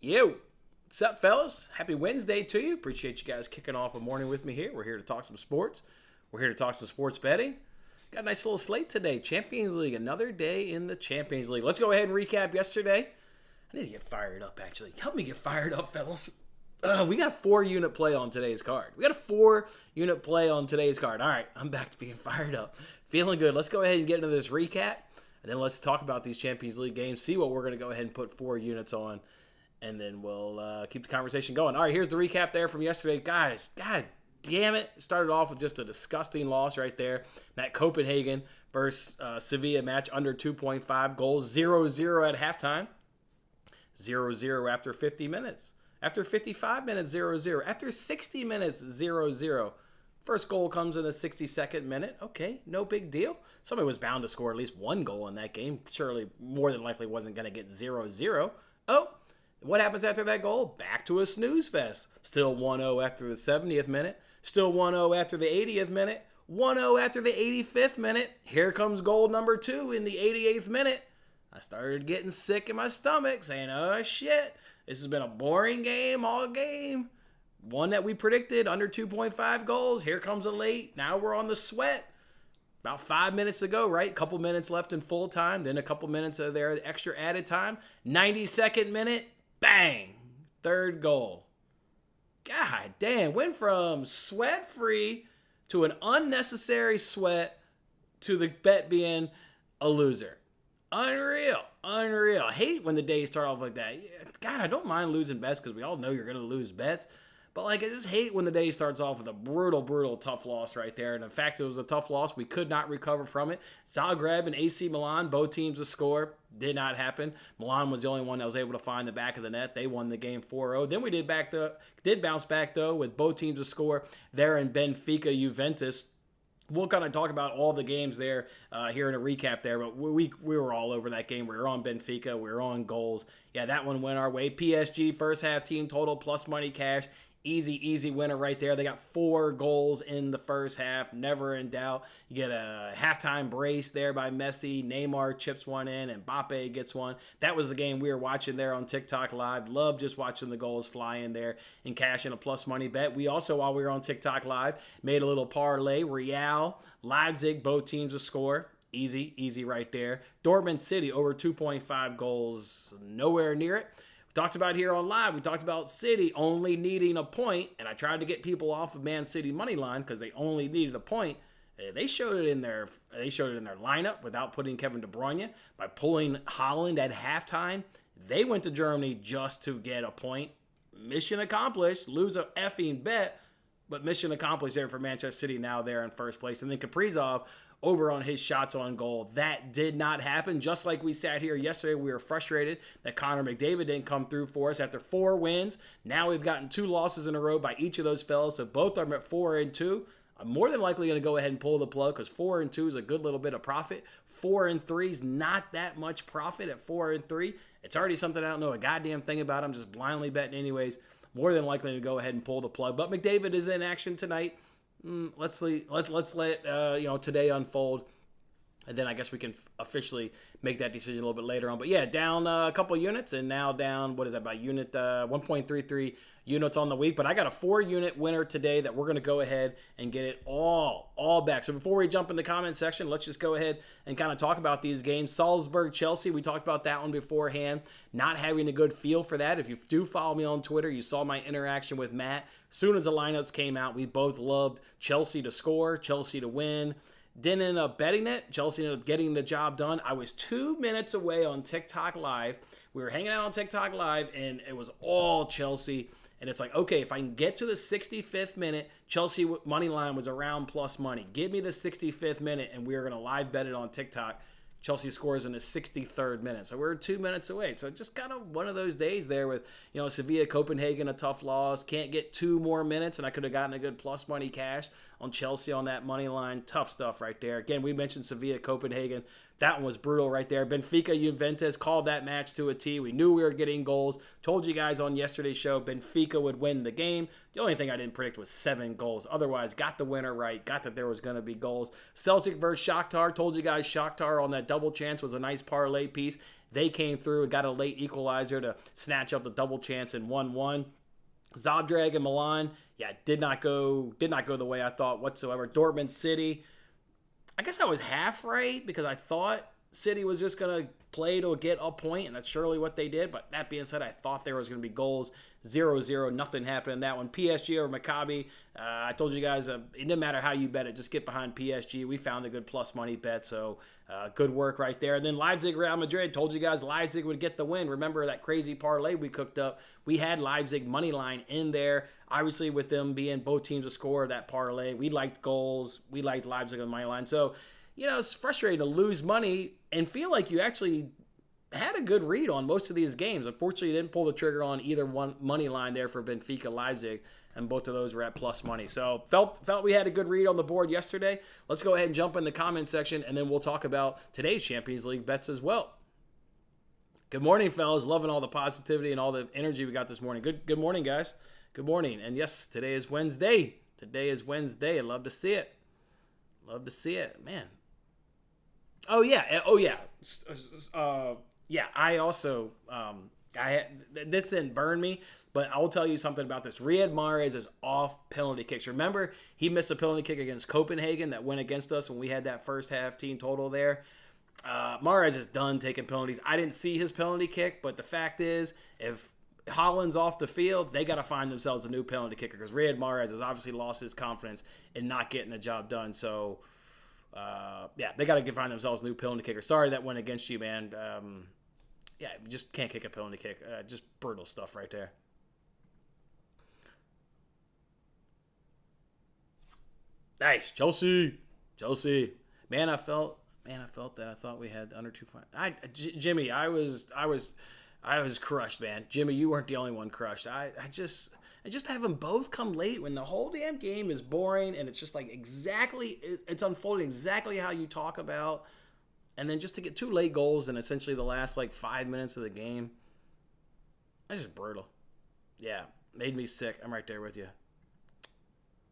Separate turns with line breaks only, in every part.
Yo, what's up, fellas? Happy Wednesday to you. Appreciate you guys kicking off a morning with me here. We're here to talk some sports. We're here to talk some sports betting. Got a nice little slate today. Champions League, another day in the Champions League. Let's go ahead and recap yesterday. I need to get fired up, actually. Help me get fired up, fellas. We got a 4-unit play on today's card. We got a 4-unit play on today's card. All right, I'm back to being fired up. Feeling good. Let's go ahead and get into this recap. And then let's talk about these Champions League games. See what we're going to go ahead and put 4 units on. And then we'll keep the conversation going. All right, here's the recap there from yesterday. Guys, God damn it. Started off with just a disgusting loss right there. That Copenhagen versus Sevilla match under 2.5 goals. 0-0 at halftime. 0-0 after 50 minutes. After 55 minutes, 0-0. After 60 minutes, 0-0. First goal comes in the 62nd minute. Okay, no big deal. Somebody was bound to score at least one goal in that game. Surely, more than likely, wasn't going to get 0-0. Oh, what happens after that goal? Back to a snooze fest. Still 1-0 after the 70th minute. Still 1-0 after the 80th minute. 1-0 after the 85th minute. Here comes goal number 2 in the 88th minute. I started getting sick in my stomach, saying, oh, shit. This has been a boring game all game. One that we predicted, under 2.5 goals. Here comes a late. Now we're on the sweat. About 5 minutes to go, right? Couple minutes left in full time. Then a couple minutes of there, extra added time. 92nd minute. Bang! Third goal. God damn. Went from sweat-free to an unnecessary sweat to the bet being a loser. Unreal. I hate when the days start off like that. God, I don't mind losing bets because we all know you're going to lose bets. But, I just hate when the day starts off with a brutal, tough loss right there. And in fact, it was a tough loss. We could not recover from it. Zagreb and AC Milan, both teams to score. Did not happen. Milan was the only one that was able to find the back of the net. They won the game 4-0. Then we did bounce back, though, with both teams to score there in Benfica, Juventus. We'll kind of talk about all the games there here in a recap there, but we were all over that game. We were on Benfica. We were on goals. Yeah, that one went our way. PSG, first half team total plus money cash. Easy winner right there. They got 4 goals in the first half. Never in doubt. You get a halftime brace there by Messi. Neymar chips one in, and Mbappe gets one. That was the game we were watching there on TikTok Live. Love just watching the goals fly in there and cash in a plus money bet. We also, while we were on TikTok Live, made a little parlay. Real, Leipzig, both teams to score. Easy right there. Dortmund City over 2.5 goals. Nowhere near it. Talked about here on live. We talked about City only needing a point, and I tried to get people off of Man City money line because they only needed a point. They showed it in their lineup without putting Kevin De Bruyne by pulling Haaland at halftime. They went to Germany just to get a point. Mission accomplished. Lose a effing bet, but mission accomplished there for Manchester City. Now they're in first place, and then Kaprizov over on his shots on goal. That did not happen. Just like we sat here yesterday, we were frustrated that Connor McDavid didn't come through for us after 4 wins. Now we've gotten 2 losses in a row by each of those fellas, so both are at 4-2. I'm more than likely going to go ahead and pull the plug because 4-2 is a good little bit of profit. 4-3 is not that much profit at 4-3. It's already something I don't know a goddamn thing about. I'm just blindly betting anyways. More than likely to go ahead and pull the plug. But McDavid is in action tonight. Let's let today unfold, and then I guess we can officially make that decision a little bit later on. But yeah, down a couple units, and now down, what is that, by unit 1.33 units on the week. But I got a 4-unit winner today that we're going to go ahead and get it all back. So before we jump in the comment section, let's just go ahead and kind of talk about these games. Salzburg, Chelsea, we talked about that one beforehand. Not having a good feel for that. If you do follow me on Twitter, you saw my interaction with Matt. As soon as the lineups came out, we both loved Chelsea to score, Chelsea to win. Didn't end up betting it. Chelsea ended up getting the job done. I was 2 minutes away on TikTok Live. We were hanging out on TikTok Live, and it was all Chelsea. And it's like, okay, if I can get to the 65th minute, Chelsea money line was around plus money. Give me the 65th minute, and we are going to live bet it on TikTok. Chelsea scores in the 63rd minute. So we're 2 minutes away. So just kind of one of those days there with, Sevilla, Copenhagen, a tough loss. Can't get 2 more minutes, and I could have gotten a good plus money cash on Chelsea on that money line. Tough stuff right there. Again, we mentioned Sevilla, Copenhagen. That one was brutal right there. Benfica, Juventus, called that match to a T. We knew we were getting goals. Told you guys on yesterday's show Benfica would win the game. The only thing I didn't predict was 7 goals. Otherwise, got the winner right. Got that there was going to be goals. Celtic versus Shakhtar. Told you guys Shakhtar on that double chance was a nice parlay piece. They came through and got a late equalizer to snatch up the double chance in 1-1. Zagreb and Milan, yeah, did not go the way I thought whatsoever. Dortmund City, I guess I was half right because I thought City was just going to play to get a point, and that's surely what they did. But that being said, I thought there was going to be goals. 0-0, nothing happened in that one. PSG over Maccabi. I told you guys, it didn't matter how you bet it. Just get behind PSG. We found a good plus money bet, so good work right there. And then Leipzig, Real Madrid. Told you guys Leipzig would get the win. Remember that crazy parlay we cooked up? We had Leipzig money line in there. Obviously, with them being both teams to score that parlay, we liked goals. We liked Leipzig on the money line. So, it's frustrating to lose money and feel like you actually had a good read on most of these games. Unfortunately, you didn't pull the trigger on either one money line there for Benfica, Leipzig, and both of those were at plus money. So felt we had a good read on the board yesterday. Let's go ahead and jump in the comment section, and then we'll talk about today's Champions League bets as well. Good morning, fellas. Loving all the positivity and all the energy we got this morning. Good morning, guys. Good morning. And yes, today is Wednesday. I love to see it. Man. Oh yeah. I also this didn't burn me, but I'll tell you something about this. Riyad Mahrez is off penalty kicks. Remember, he missed a penalty kick against Copenhagen that went against us when we had that first half team total there. Mahrez is done taking penalties. I didn't see his penalty kick, but the fact is, if Holland's off the field, they got to find themselves a new penalty kicker because Riyad Mahrez has obviously lost his confidence in not getting the job done. So, they got to find themselves a new penalty kicker. Sorry that went against you, man. You just can't kick a penalty kick. Just brutal stuff right there. Nice, Chelsea. Man, I felt that. I thought we had under 2.5. Jimmy, I was crushed, man. Jimmy, you weren't the only one crushed. I just have them both come late when the whole damn game is boring and it's just like it's unfolding exactly how you talk about. And then just to get 2 late goals in essentially the last 5 minutes of the game, that's just brutal. Yeah, made me sick. I'm right there with you.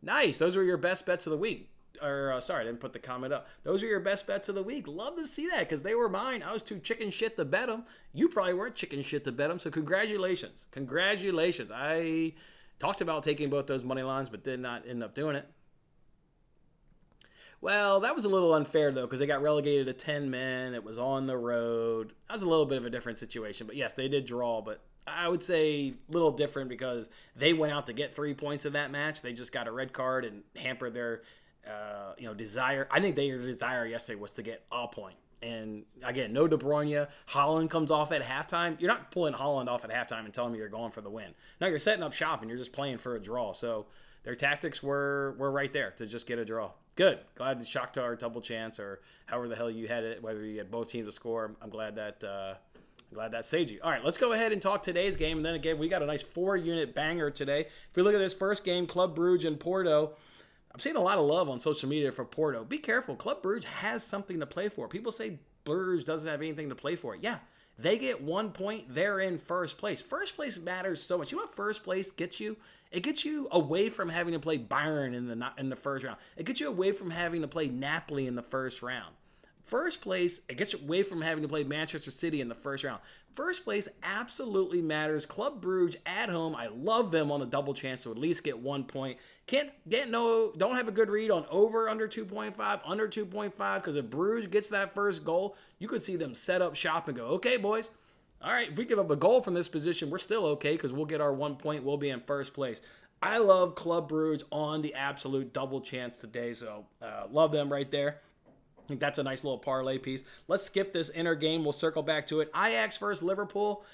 Nice. Those were your best bets of the week. Sorry, I didn't put the comment up. Those are your best bets of the week. Love to see that because they were mine. I was too chicken shit to bet them. You probably weren't chicken shit to bet them, so congratulations. I talked about taking both those money lines, but did not end up doing it. Well, that was a little unfair, though, because they got relegated to 10 men. It was on the road. That was a little bit of a different situation. But, yes, they did draw. But I would say a little different because they went out to get 3 points in that match. They just got a red card and hampered their desire. I think their desire yesterday was to get a point. And, again, no De Bruyne. Holland comes off at halftime. You're not pulling Holland off at halftime and telling me you're going for the win. No, you're setting up shop and you're just playing for a draw. So their tactics were right there to just get a draw. Good. Glad the Shakhtar double chance or however the hell you had it, whether you had both teams to score. I'm glad that saved you. All right, let's go ahead and talk today's game. And then again, we got a nice 4-unit banger today. If we look at this first game, Club Brugge and Porto, I'm seeing a lot of love on social media for Porto. Be careful. Club Brugge has something to play for. People say Brugge doesn't have anything to play for. Yeah, they get 1 point. They're in first place. First place matters so much. You know what first place gets you? It gets you away from having to play Bayern in the first round. It gets you away from having to play Napoli in the first round. First place, it gets you away from having to play Manchester City in the first round. First place absolutely matters. Club Brugge at home. I love them on the double chance to at least get 1 point. Don't have a good read on over under 2.5, under 2.5, because if Brugge gets that first goal, you could see them set up shop and go, okay, boys. All right, if we give up a goal from this position, we're still okay because we'll get our 1 point. We'll be in first place. I love Club Brugge on the absolute double chance today, so love them right there. I think that's a nice little parlay piece. Let's skip this inner game. We'll circle back to it. Ajax versus Liverpool.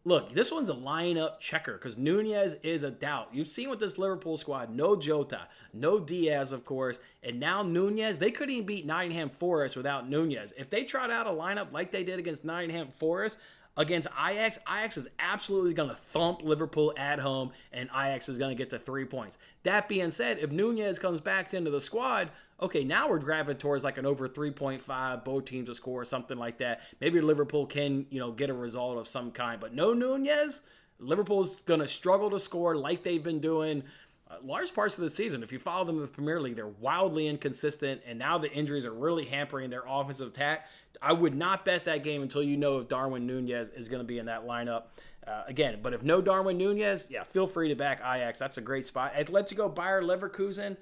Look, this one's a lineup checker because Nunez is a doubt. You've seen with this Liverpool squad, no Jota, no Diaz, of course, and now Nunez. They couldn't even beat Nottingham Forest without Nunez. If they trot out a lineup like they did against Nottingham Forest, against Ajax, Ajax is absolutely going to thump Liverpool at home, and Ajax is going to get to 3 points. That being said, if Nunez comes back into the squad, okay, now we're driving towards like an over 3.5, both teams to score, something like that. Maybe Liverpool can, get a result of some kind. But no Nunez, Liverpool's going to struggle to score like they've been doing large parts of the season. If you follow them in the Premier League, they're wildly inconsistent, and now the injuries are really hampering their offensive attack. I would not bet that game until you know if Darwin Nunez is going to be in that lineup. Again, but if no Darwin Nunez, yeah, feel free to back Ajax. That's a great spot. Atletico Bayer Leverkusen,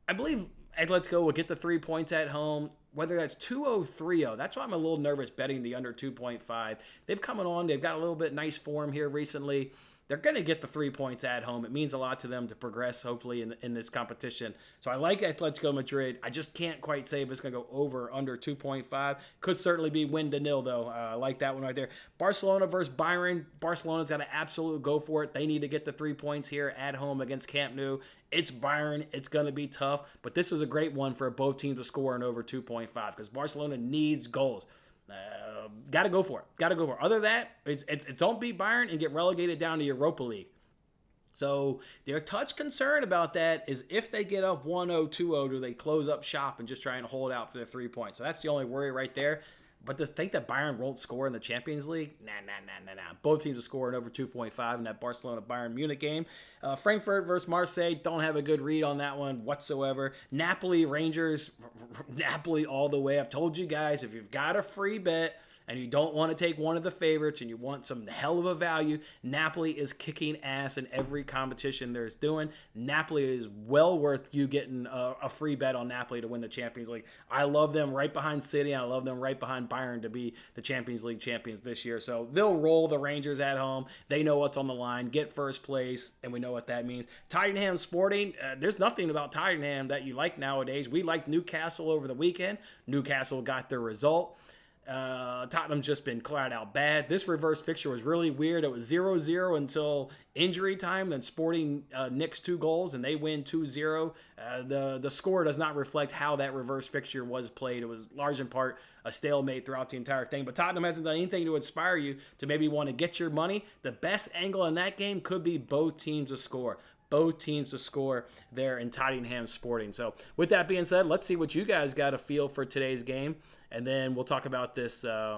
I believe Atletico will get the 3 points at home. Whether that's 2-0, 3-0, that's why I'm a little nervous betting the under 2.5. They've come on. They've got a little bit nice form here recently. They're going to get the 3 points at home. It means a lot to them to progress, hopefully, in this competition. So I like Atletico Madrid. I just can't quite say if it's going to go over or under 2.5. Could certainly be win to nil, though. I like that one right there. Barcelona versus Bayern. Barcelona's got to absolutely go for it. They need to get the 3 points here at home against Camp Nou. It's Bayern. It's going to be tough. But this is a great one for both teams to score in over 2.5 because Barcelona needs goals. Got to go for it. Got to go for it. Other than that, it's don't beat Bayern and get relegated down to Europa League. So their touch concern about that is if they get up 1-0, 2-0, do they close up shop and just try and hold out for the 3 points? So that's the only worry right there. But to think that Bayern won't score in the Champions League, nah. Both teams are scoring over 2.5 in that Barcelona-Bayern Munich game. Frankfurt versus Marseille, don't have a good read on that one whatsoever. Napoli, Rangers, Napoli all the way. I've told you guys, if you've got a free bet and you don't want to take one of the favorites and you want some hell of a value, Napoli is kicking ass in every competition there's doing. Napoli is well worth you getting a free bet on Napoli to win the Champions League. I love them right behind City. I love them right behind Bayern to be the Champions League champions this year. So they'll roll the Rangers at home. They know what's on the line. Get first place, and we know what that means. Tottenham Sporting, there's nothing about Tottenham that you like nowadays. We liked Newcastle over the weekend. Newcastle got their result. Tottenham's just been flat out bad. This reverse fixture was really weird. It was 0-0 until injury time. Then Sporting nicks 2 goals and they win 2-0. The score does not reflect how that reverse fixture was played. It was large in part a stalemate throughout the entire thing. But Tottenham hasn't done anything to inspire you to maybe want to get your money. The best angle in that game could be both teams to score. Both teams to score there in Tottenham Sporting. So with that being said, let's see what you guys got a feel for today's game. And then we'll talk about this. Four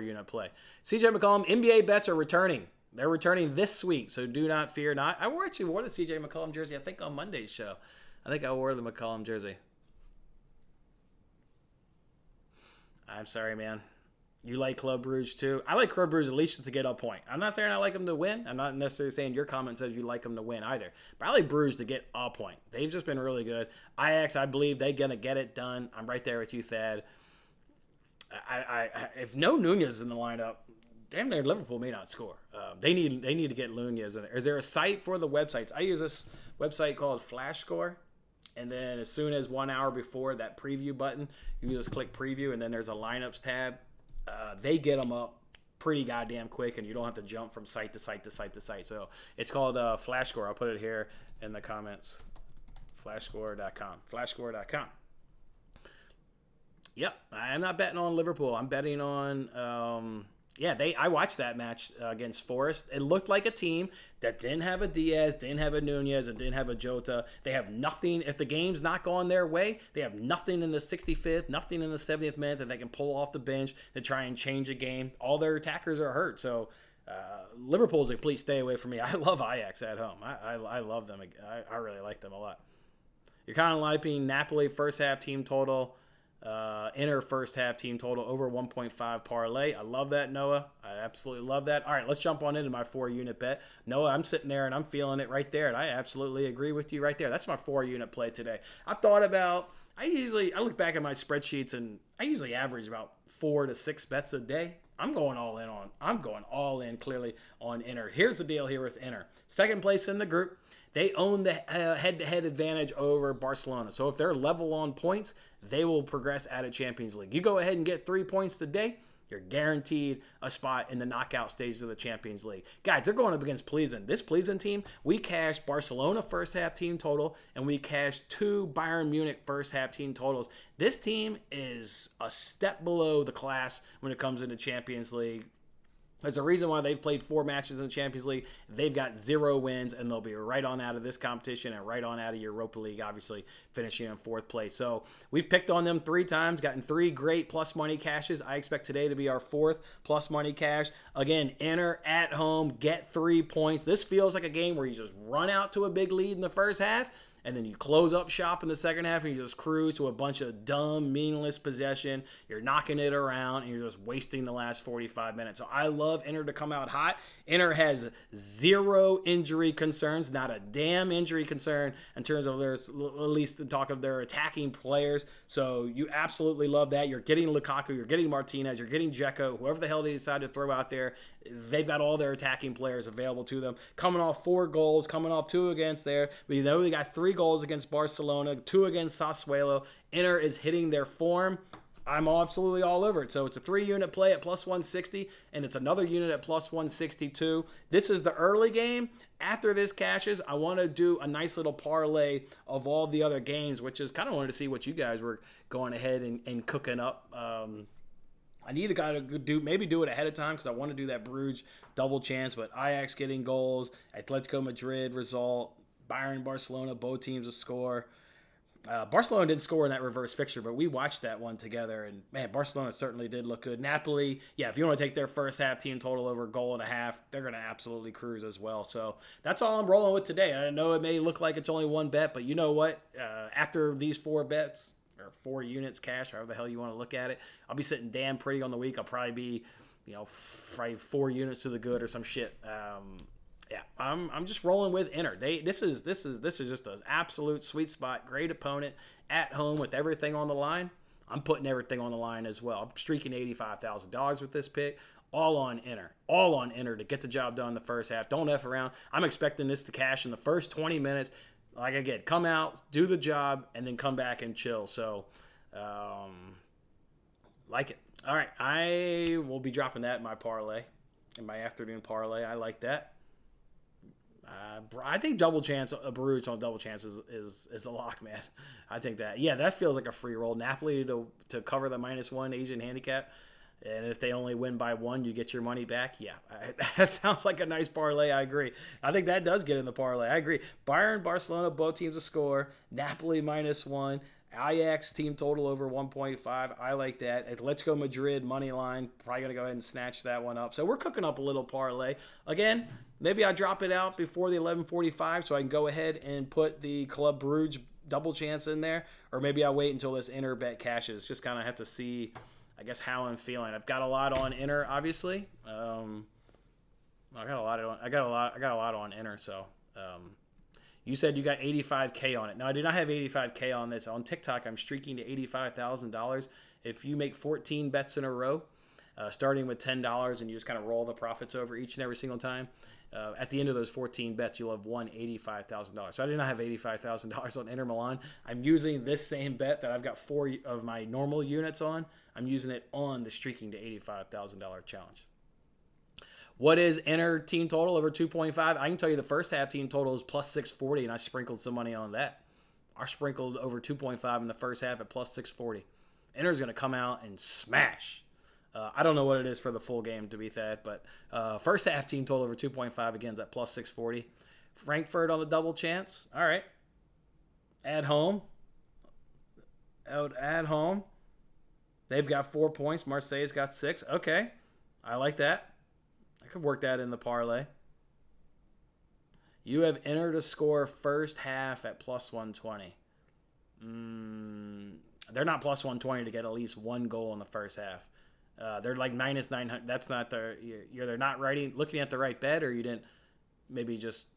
unit play. CJ McCollum, NBA bets are returning. They're returning this week, so do not fear not. I actually wore the CJ McCollum jersey. I think on Monday's show. I think I wore the McCollum jersey. I'm sorry, man. You like Club Brugge too? I like Club Brugge at least to get a point. I'm not saying I like them to win. I'm not necessarily saying your comment says you like them to win either. But I like Brugge to get a point. They've just been really good. Ajax, I believe they're going to get it done. I'm right there with you, Thad. If no Nunez in the lineup, damn near Liverpool may not score. They need to get Nunez in there. Is there a site for the websites? I use this website called Flash Score. And then as soon as 1 hour before that preview button, you just click preview, and then there's a lineups tab. They get them up pretty goddamn quick, and you don't have to jump from site to site to site to site. So it's called Flash Score. I'll put it here in the comments. Flashscore.com. Flashscore.com. Yep, I'm not betting on Liverpool. I'm betting on I watched that match against Forest. It looked like a team that didn't have a Diaz, didn't have a Nunez, and didn't have a Jota. They have nothing. If the game's not going their way, they have nothing in the 65th, nothing in the 70th minute that they can pull off the bench to try and change a game. All their attackers are hurt. So Liverpool's a complete stay away from me. I love Ajax at home. I love them. I really like them a lot. You're kind of liking Napoli first half team total. Inter first half team total over 1.5 parlay. I love that, Noah. I absolutely love that. All right, let's jump on into my 4-unit bet. Noah, I'm sitting there and I'm feeling it right there, and I absolutely agree with you right there. That's my 4-unit play today. I've thought about, I look back at my spreadsheets and I usually average about 4 to 6 bets a day. I'm going all in clearly on Inter. Here's the deal here with Inter. Second place in the group. They own the head-to-head advantage over Barcelona. So if they're level on points, they will progress out of Champions League. You go ahead and get 3 points today, you're guaranteed a spot in the knockout stages of the Champions League. Guys, they're going up against Plzen. This Plzen team, we cashed Barcelona first half team total, and we cashed 2 Bayern Munich first half team totals. This team is a step below the class when it comes into Champions League. There's a reason why they've played 4 matches in the Champions League. They've got 0 wins, and they'll be right on out of this competition and right on out of Europa League, obviously finishing in 4th place. So we've picked on them 3 times, gotten 3 great plus money cashes. I expect today to be our 4th plus money cash. Again, enter at home, get 3 points. This feels like a game where you just run out to a big lead in the first half, and then you close up shop in the second half and you just cruise to a bunch of dumb, meaningless possession. You're knocking it around and you're just wasting the last 45 minutes. So I love Inter to come out hot. Inter has 0 injury concerns, not a damn injury concern in terms of their, at least the talk of their attacking players. So you absolutely love that. You're getting Lukaku, you're getting Martinez, you're getting Dzeko, whoever the hell they decide to throw out there. They've got all their attacking players available to them. Coming off 4 goals, coming off 2 against there. But you know they got 3 goals against Barcelona, 2 against Sassuolo. Inter is hitting their form. I'm absolutely all over it. So it's a 3-unit play at plus 160, and it's another unit at plus 162. This is the early game. After this cashes, I want to do a nice little parlay of all the other games, which is kind of wanted to see what you guys were going ahead and cooking up. I need to maybe do it ahead of time because I want to do that Bruges double chance, but Ajax getting goals, Atletico Madrid result, Bayern, Barcelona, both teams to score. Barcelona didn't score in that reverse fixture, but we watched that one together, and man, Barcelona certainly did look good. Napoli, yeah, if you want to take their first half team total over 1.5 goals, they're going to absolutely cruise as well. So that's all I'm rolling with today. I know it may look like it's only one bet, but you know what? After these 4 bets, or 4 units cash, however the hell you want to look at it, I'll be sitting damn pretty on the week. I'll probably be, probably 4 units to the good or some shit. Yeah, I'm just rolling with Inter. This is just an absolute sweet spot. Great opponent at home with everything on the line. I'm putting everything on the line as well. I'm streaking $85,000 with this pick. All on Inter. All on Inter to get the job done in the first half. Don't F around. I'm expecting this to cash in the first 20 minutes. Like again, come out, do the job, and then come back and chill. So, like it. All right, I will be dropping that in my parlay, in my afternoon parlay. I like that. I think double chance, a Bruges on double chance is a lock, man. I think that feels like a free roll. Napoli to cover the -1 Asian handicap, and if they only win by 1, you get your money back. Yeah, that sounds like a nice parlay. I agree. I think that does get in the parlay. I agree. Bayern, Barcelona, both teams to score. Napoli -1. Ajax team total over 1.5. I like that. Atletico Madrid money line. Probably going to go ahead and snatch that one up. So we're cooking up a little parlay. Again, maybe I drop it out before the 11:45 so I can go ahead and put the Club Bruges double chance in there. Or maybe I wait until this Inter bet cashes. Just kind of have to see, I guess, how I'm feeling. I've got a lot on Inter, obviously. I got a lot on Inter, so... You said you got $85K on it. Now, I do not have $85K on this. On TikTok, I'm streaking to $85,000. If you make 14 bets in a row, starting with $10, and you just kind of roll the profits over each and every single time, at the end of those 14 bets, you'll have won $85,000. So I do not have $85,000 on Inter Milan. I'm using this same bet that I've got 4 of my normal units on. I'm using it on the streaking to $85,000 challenge. What is Inter team total over 2.5? I can tell you the first half team total is plus 640, and I sprinkled some money on that. I sprinkled over 2.5 in the first half at plus 640. Inter's going to come out and smash. I don't know what it is for the full game, to be fair, but first half team total over 2.5 again is at plus 640. Frankfurt on the double chance. All right. At home. At home. They've got 4 points. Marseille's got 6. Okay. I like that. I could work that in the parlay. You have Inter to score first half at plus 120. They're not plus 120 to get at least 1 goal in the first half. They're like minus 900. That's not they're not looking at the right bet, or you didn't maybe just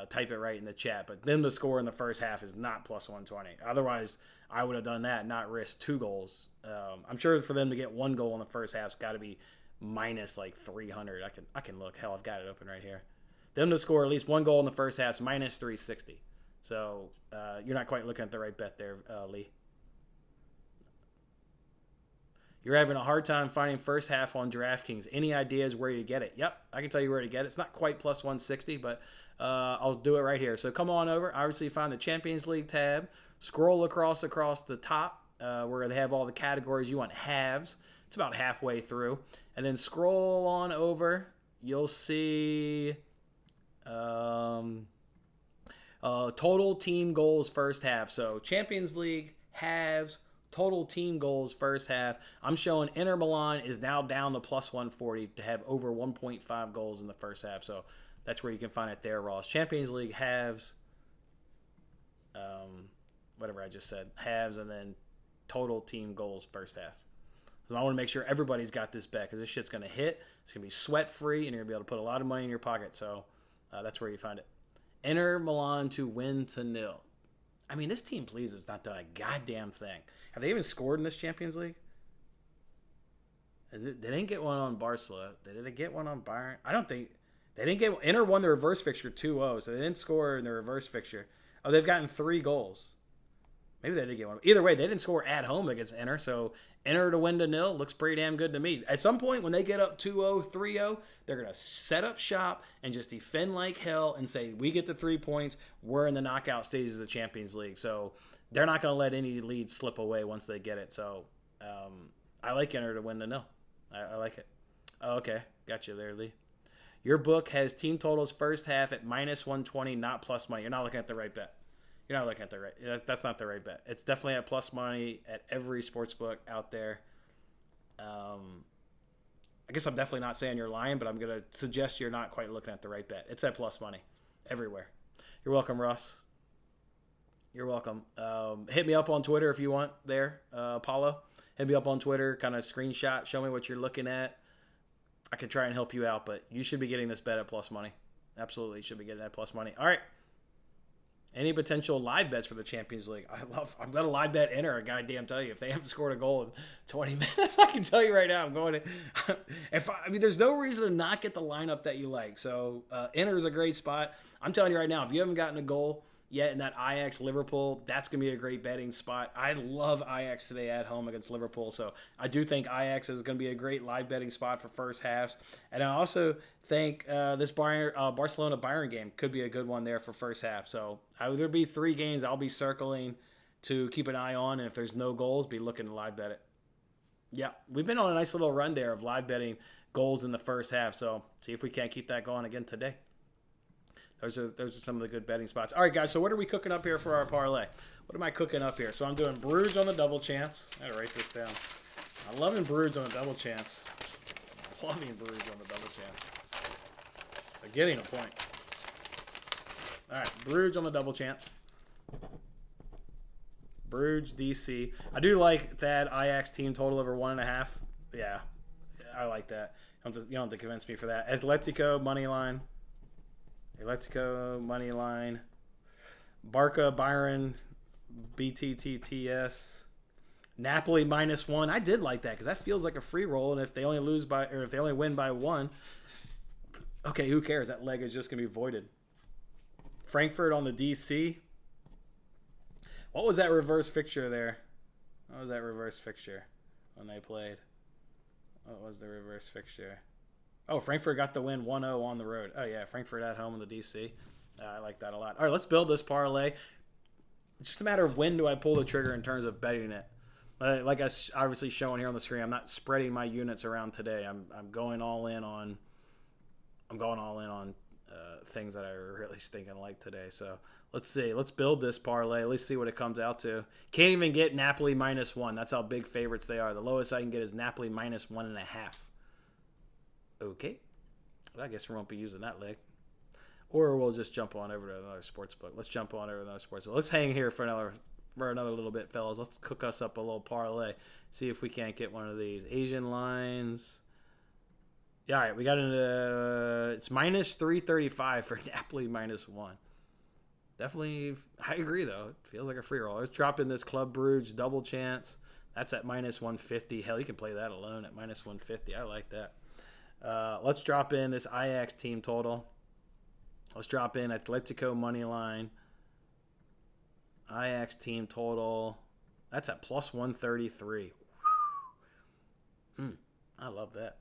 type it right in the chat. But then the score in the first half is not plus 120. Otherwise, I would have done that, not risk 2 goals. I'm sure for them to get 1 goal in the first half, it's got to be minus like 300. I can look. Hell, I've got it open right here. Them to score at least 1 goal in the first half is minus 360. So you're not quite looking at the right bet there, Lee. You're having a hard time finding first half on DraftKings. Any ideas where you get it? Yep, I can tell you where to get it. It's not quite plus 160, but I'll do it right here. So come on over. Obviously, find the Champions League tab. Scroll across the top where they have all the categories. You want halves. It's about halfway through. And then scroll on over. You'll see total team goals first half. So Champions League halves, total team goals first half. I'm showing Inter Milan is now down to plus 140 to have over 1.5 goals in the first half. So that's where you can find it there, Ross. Champions League halves, whatever I just said, halves, and then total team goals first half. So I want to make sure everybody's got this bet because this shit's going to hit. It's going to be sweat-free, and you're going to be able to put a lot of money in your pocket. So that's where you find it. Inter Milan to win to 0. I mean, this team, please, has not done a goddamn thing. Have they even scored in this Champions League? They didn't get one on Barcelona. Did they get one on Bayern? I don't think. They didn't get. Inter won the reverse fixture 2-0, so they didn't score in the reverse fixture. Oh, they've gotten 3 goals. Maybe they did get one. Either way, they didn't score at home against Inter, so Inter to win to 0 looks pretty damn good to me. At some point, when they get up 2-0, 3-0, they're going to set up shop and just defend like hell and say, we get the 3 points, we're in the knockout stages of the Champions League. So they're not going to let any lead slip away once they get it. So I like Inter to win to 0. I like it. Oh, okay, got you there, Lee. Your book has team totals first half at minus 120, not plus money. You're not looking at the right bet. You're not looking at the right. That's not the right bet. It's definitely at plus money at every sports book out there. I guess I'm definitely not saying you're lying, but I'm going to suggest you're not quite looking at the right bet. It's at plus money everywhere. You're welcome, Ross. You're welcome. Hit me up on Twitter if you want there, Paulo. Hit me up on Twitter, kind of screenshot, show me what you're looking at. I can try and help you out, but you should be getting this bet at plus money. Absolutely should be getting that plus money. All right. Any potential live bets for the Champions League? I'm going to live bet Inter. I goddamn tell you, if they haven't scored a goal in 20 minutes, I can tell you right now, I'm going to. I mean, there's no reason to not get the lineup that you like. So Inter is a great spot. I'm telling you right now, if you haven't gotten a goal yet in that Ajax Liverpool, that's going to be a great betting spot. I love Ajax today at home against Liverpool. So I do think Ajax is going to be a great live betting spot for first halves. And I also think this Barcelona-Bayern game could be a good one there for first half. So there'll be 3 games I'll be circling to keep an eye on. And if there's no goals, be looking to live bet it. Yeah, we've been on a nice little run there of live betting goals in the first half. So see if we can't keep that going again today. Those are some of the good betting spots. All right, guys, so what are we cooking up here for our parlay? What am I cooking up here? So I'm doing Bruges on the double chance. I gotta write this down. I'm loving Bruges on the double chance. Loving Bruges on the double chance. They're getting a point. All right, Bruges on the double chance. Bruges, DC. I do like that Ajax team total over 1.5. Yeah, I like that. You don't have to convince me for that. Atletico, money line. Atletico, money line. Barca, Byron, BTTTS. Napoli, -1. I did like that because that feels like a free roll. And if they only win by 1, okay, who cares? That leg is just going to be voided. Frankfurt on the DC. What was that reverse fixture there? What was that reverse fixture when they played? What was the reverse fixture? Oh, Frankfurt got the win 1-0 on the road. Oh, yeah, Frankfurt at home in the DC. I like that a lot. All right, let's build this parlay. It's just a matter of when do I pull the trigger in terms of betting it. Like I obviously showing here on the screen, I'm not spreading my units around today. I'm going all in on things that I really stinking like today. So let's see. Let's build this parlay. Let's see what it comes out to. Can't even get Napoli -1. That's how big favorites they are. The lowest I can get is Napoli -1.5. Okay. Well, I guess we won't be using that leg. Or we'll just jump on over to another sports book. Let's jump on over to another sports book. Let's hang here for another little bit, fellas. Let's cook us up a little parlay. See if we can't get one of these. Asian lines. Yeah, all right. We got into it's -335 for Napoli -1. Definitely, I agree, though. It feels like a free roll. Let's drop in this Club Brugge double chance. That's at -150. Hell, you can play that alone at -150. I like that. Let's drop in this Ajax team total. Let's drop in Atletico money line. Ajax team total. That's at +133. I love that.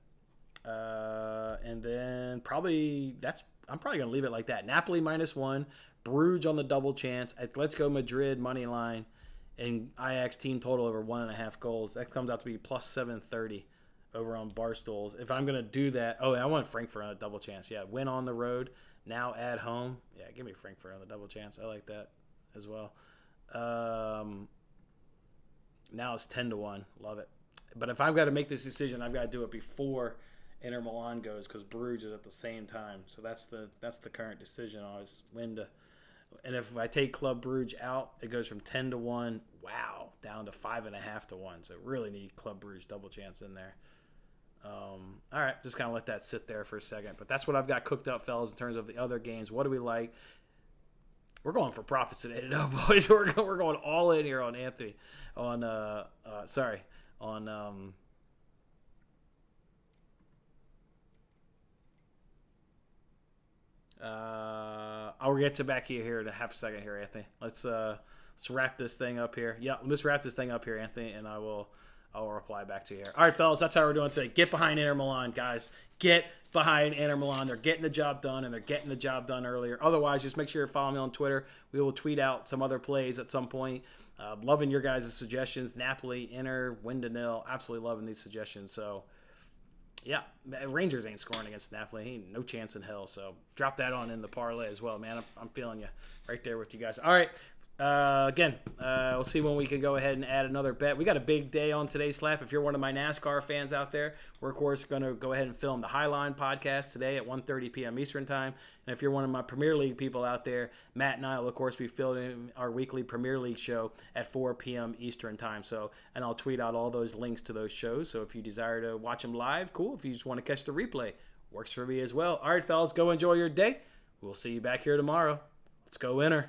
And then I'm probably going to leave it like that. Napoli -1. Bruges on the double chance. Atletico Madrid money line. And Ajax team total over 1.5 goals. That comes out to be +730 over on Barstools. If I'm going to do that, I want Frankfurt on a double chance. Yeah, win on the road, now at home. Yeah, give me Frankfurt on the double chance. I like that as well. Now it's 10-1. Love it. But if I've got to make this decision, I've got to do it before Inter Milan goes because Bruges is at the same time. So that's the current decision on is when to. And if I take Club Bruges out, it goes from 10-1, wow, down to 5.5 to 1. So really need Club Bruges double chance in there. All right, just kind of let that sit there for a second. But that's what I've got cooked up, fellas, in terms of the other games. What do we like? We're going for profits today, though, boys. We're going all in here on Anthony. I'll get to back here in a half a second here, Anthony. Let's wrap this thing up here. Yeah, let's wrap this thing up here, Anthony, and I'll reply back to you here. All right, fellas, that's how we're doing today. Get behind Inter Milan, guys. Get behind Inter Milan. They're getting the job done, and they're getting the job done earlier. Otherwise, just make sure you follow me on Twitter. We will tweet out some other plays at some point. Loving your guys' suggestions. Napoli, Inter, win to nil. Absolutely loving these suggestions. So, yeah, Rangers ain't scoring against Napoli. Ain't no chance in hell. So drop that on in the parlay as well, man. I'm feeling you right there with you guys. All right. Again, we'll see when we can go ahead and add another bet. We got a big day on today's slap. If you're one of my NASCAR fans out there, we're, of course, going to go ahead and film the Highline podcast today at 1:30 p.m. Eastern Time. And if you're one of my Premier League people out there, Matt and I will, of course, be filming our weekly Premier League show at 4 p.m. Eastern Time. And I'll tweet out all those links to those shows. So if you desire to watch them live, cool. If you just want to catch the replay, works for me as well. All right, fellas, go enjoy your day. We'll see you back here tomorrow. Let's go, Inter.